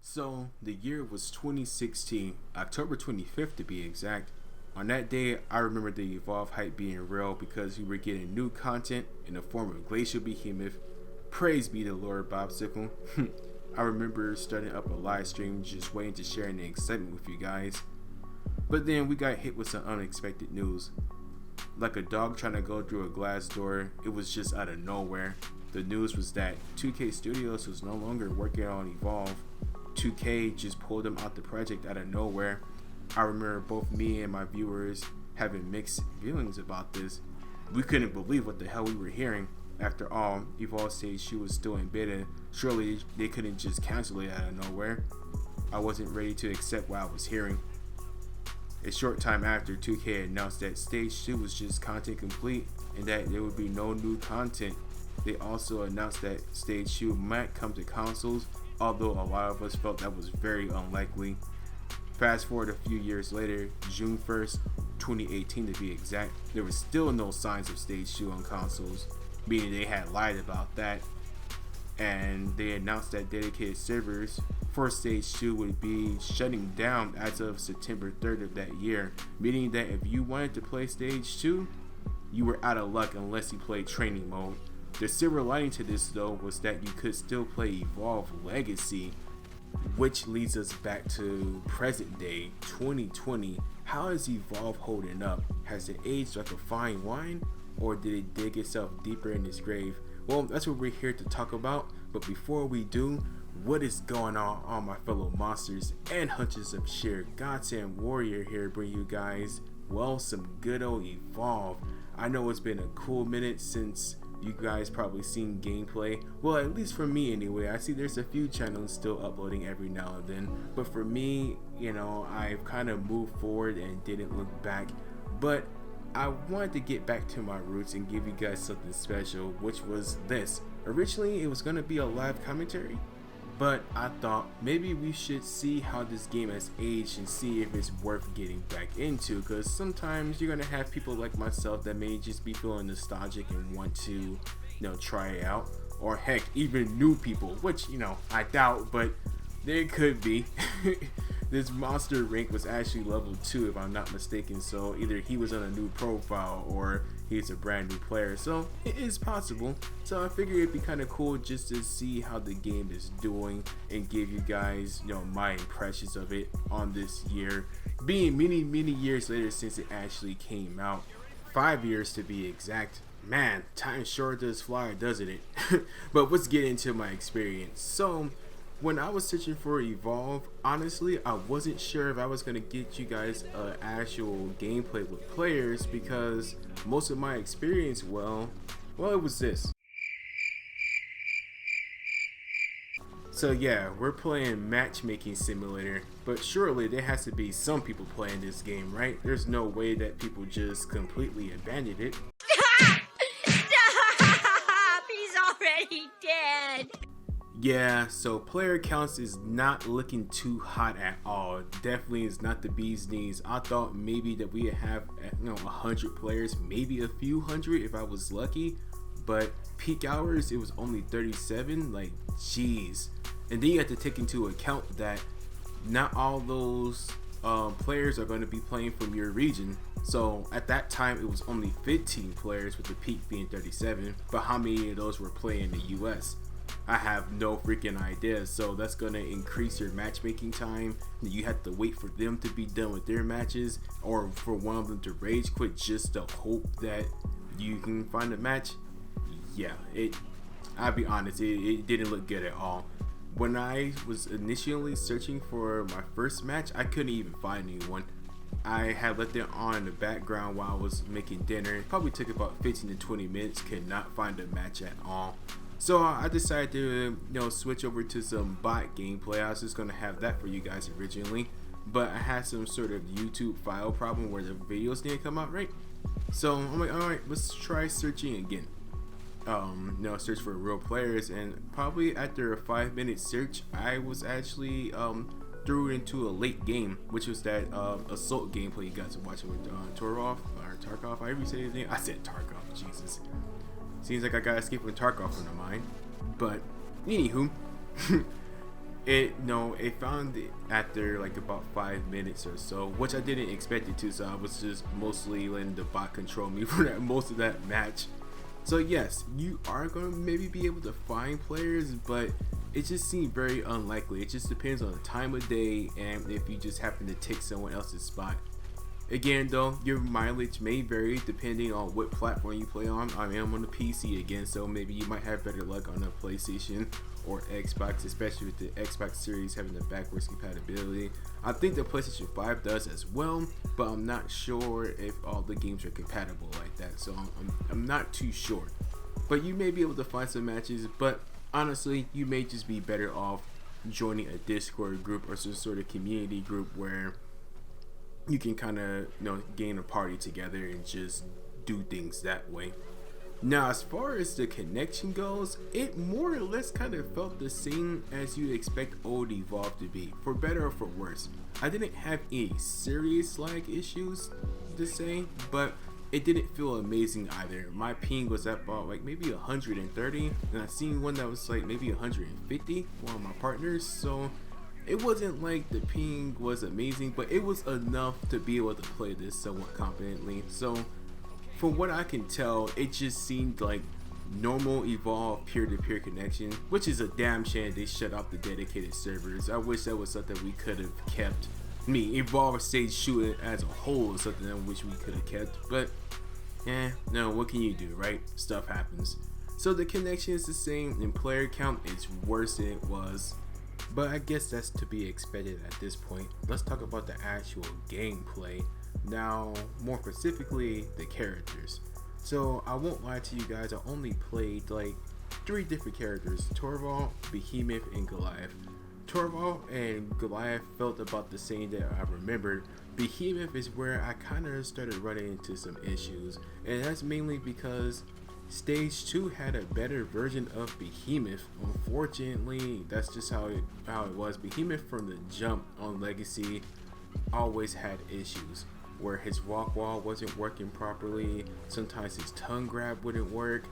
So the year was 2016, October 25th to be exact. On that day, I remember the Evolve hype being real because we were getting new content in the form of Glacial Behemoth. Praise be the Lord Bobsicle. I remember starting up a live stream just waiting to share the excitement with you guys. But then we got hit with some unexpected news. Like a dog trying to go through a glass door, it was just out of nowhere. The news was that 2K Studios was no longer working on Evolve. 2K just pulled them out the project out of nowhere. I remember both me and my viewers having mixed feelings about this. We couldn't believe what the hell we were hearing. After all, Evolve Stage 2 was still in beta. Surely they couldn't just cancel it out of nowhere. I wasn't ready to accept what I was hearing. A short time after, 2K announced that Stage 2 was just content complete and that there would be no new content. They also announced that Stage 2 might come to consoles, although a lot of us felt that was very unlikely. Fast forward a few years later, June 1st, 2018 to be exact, there was still no signs of Stage 2 on consoles, meaning they had lied about that. And they announced that dedicated servers for Stage 2 would be shutting down as of September 3rd of that year, meaning that if you wanted to play Stage 2, you were out of luck unless you played training mode. The silver lining to this though was that you could still play Evolve Legacy, which leads us back to present day 2020. How is Evolve holding up? Has it aged like a fine wine, or did it dig itself deeper in its grave? Well, that's what we're here to talk about. But before we do, what is going on my fellow monsters and hunters of sheer Godsend Warrior here, bring you guys, well, some good old Evolve. I know it's been a cool minute since you guys probably seen gameplay. Well, at least for me anyway. I see there's a few channels still uploading every now and then, but for me, I've kind of moved forward and didn't look back. But I wanted to get back to my roots and give you guys something special, which was this. Originally it was going to be a live commentary, but I thought maybe we should see how this game has aged and see if it's worth getting back into, because sometimes you're gonna have people like myself that may just be feeling nostalgic and want to try it out, or heck, even new people, which I doubt, but there could be. This monster rank was actually level 2 if I'm not mistaken, so either he was on a new profile or he's a brand new player, so it is possible. So I figured it'd be kind of cool just to see how the game is doing and give you guys my impressions of it on this year, being many years later since it actually came out. 5 years to be exact. Man, time sure does fly, doesn't it? But let's get into my experience. So when I was searching for Evolve, honestly, I wasn't sure if I was going to get you guys actual gameplay with players, because most of my experience, well, it was this. So yeah, we're playing Matchmaking Simulator, but surely there has to be some people playing this game, right? There's no way that people just completely abandoned it. Stop! He's already dead! Yeah, so player counts is not looking too hot at all. Definitely is not the bee's knees. I thought maybe that we'd have 100 players, maybe a few hundred if I was lucky, but peak hours it was only 37. Like, jeez. And then you have to take into account that not all those players are going to be playing from your region. So at that time it was only 15 players, with the peak being 37, but how many of those were playing in the US? I have no freaking idea. So that's gonna increase your matchmaking time. You have to wait for them to be done with their matches, or for one of them to rage quit just to hope that you can find a match. Yeah, I'll be honest, it didn't look good at all. When I was initially searching for my first match, I couldn't even find anyone. I had left it on in the background while I was making dinner. It probably took about 15 to 20 minutes, could not find a match at all. So I decided to switch over to some bot gameplay. I was just gonna have that for you guys originally, but I had some sort of YouTube file problem where the videos didn't come out right. So I'm like, alright, let's try searching again. Search for real players, and probably after a 5-minute search, I was actually threw into a late game, which was that assault gameplay you guys are watching with Torov or Tarkov. I ever say his name? I said Tarkov. Jesus. Seems like I got escape from Tarkov in my mind. But anywho, It found it after like about 5 minutes or so, which I didn't expect it to. So I was just mostly letting the bot control me for most of that match. So yes, you are going to maybe be able to find players, but it just seemed very unlikely. It just depends on the time of day and if you just happen to take someone else's spot. Again though, your mileage may vary depending on what platform you play on. I am on the PC again, so maybe you might have better luck on a PlayStation or Xbox, especially with the Xbox Series having the backwards compatibility. I think the PlayStation 5 does as well, but I'm not sure if all the games are compatible like that, so I'm not too sure. But you may be able to find some matches, but honestly, you may just be better off joining a Discord group or some sort of community group where you can kind of gain a party together and just do things that way. Now, as far as the connection goes, it more or less kind of felt the same as you'd expect old Evolve to be, for better or for worse. I didn't have any serious lag issues to say, but it didn't feel amazing either. My ping was at about like maybe 130, and I seen one that was like maybe 150, one of my partners, so it wasn't like the ping was amazing, but it was enough to be able to play this somewhat confidently. So from what I can tell, it just seemed like normal Evolve peer-to-peer connection, which is a damn shame they shut off the dedicated servers. I wish that was something we could have kept. Evolve Stage shooting as a whole is something I wish we could have kept, but no, what can you do, right? Stuff happens. So the connection is the same and player count is worse than it was, but I guess that's to be expected at this point. Let's talk about the actual gameplay. Now, more specifically, the characters. So I won't lie to you guys, I only played like 3 different characters: Torvald, Behemoth, and Goliath. Torvald and Goliath felt about the same that I remembered. Behemoth is where I kind of started running into some issues, and that's mainly because Stage 2 had a better version of Behemoth. Unfortunately, that's just how it was. Behemoth from the jump on Legacy always had issues where his walk wall wasn't working properly, sometimes his tongue grab wouldn't work,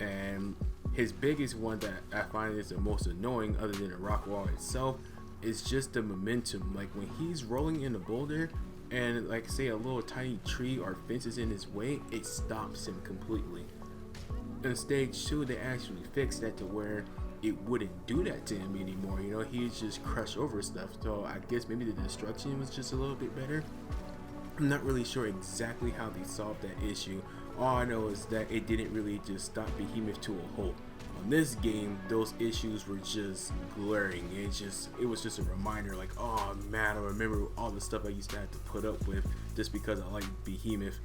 and his biggest one that I find is the most annoying other than the rock wall itself is just the momentum. Like when he's rolling in a boulder and like say a little tiny tree or fence is in his way, it stops him completely. In Stage 2 they actually fixed that to where it wouldn't do that to him anymore. He'd just crush over stuff. So I guess maybe the destruction was just a little bit better. I'm not really sure exactly how they solved that issue. All I know is that it didn't really just stop Behemoth to a halt. On this game, those issues were just glaring. It was just a reminder like, oh man, I remember all the stuff I used to have to put up with just because I like Behemoth.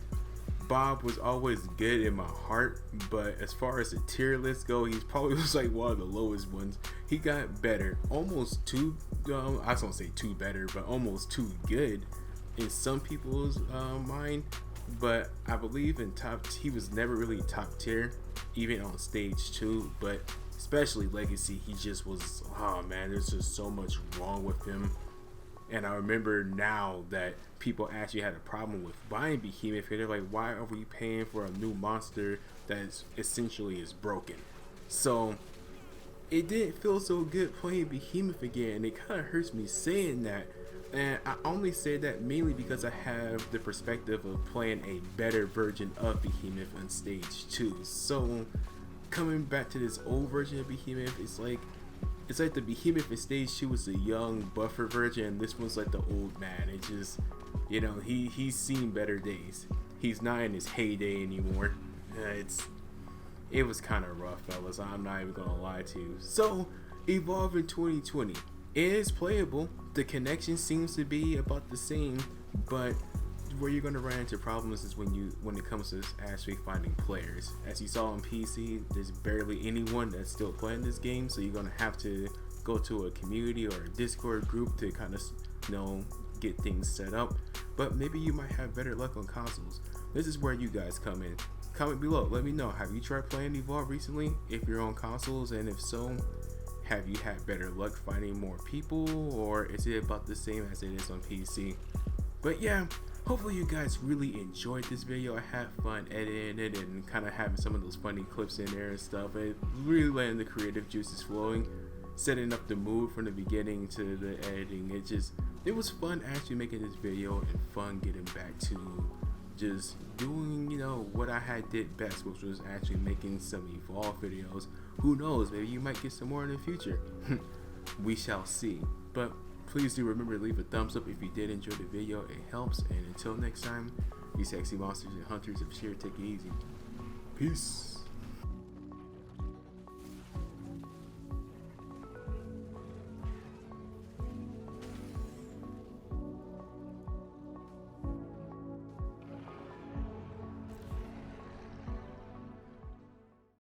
Bob was always good in my heart, but as far as the tier list go, he's probably was like one of the lowest ones. He got better, almost too, I don't say too better, but almost too good in some people's mind. But I believe in he was never really top tier, even on Stage 2, but especially Legacy, he just was, oh man, there's just so much wrong with him. And I remember now that people actually had a problem with buying Behemoth. They're like, why are we paying for a new monster that essentially is broken? So it didn't feel so good playing Behemoth again, and it kind of hurts me saying that. And I only say that mainly because I have the perspective of playing a better version of Behemoth on Stage 2. So coming back to this old version of Behemoth, it's like the Behemoth in Stage 2 was the young buffer version, and this one's like the old man. It just, he's seen better days. He's not in his heyday anymore. It was kind of rough, fellas. I'm not even gonna lie to you. So Evolve in 2020 is playable. The connection seems to be about the same, but where you're gonna run into problems is when it comes to actually finding players. As you saw on PC, there's barely anyone that's still playing this game, so you're gonna have to go to a community or a Discord group to kind of get things set up. But maybe you might have better luck on consoles. This is where you guys come in. Comment below, let me know, have you tried playing Evolve recently if you're on consoles, and if so, have you had better luck finding more people, or is it about the same as it is on PC? But yeah, hopefully you guys really enjoyed this video. I had fun editing it and kind of having some of those funny clips in there and stuff, and really letting the creative juices flowing. setting up the mood from the beginning to the editing. It was fun actually making this video, and fun getting back to just doing, you know, what I had did best, which was actually making some Evolve videos. Who knows, maybe you might get some more in the future. We shall see. But please do remember to leave a thumbs up if you did enjoy the video. It helps. And until next time, you sexy monsters and hunters of Sheer, take it easy. Peace.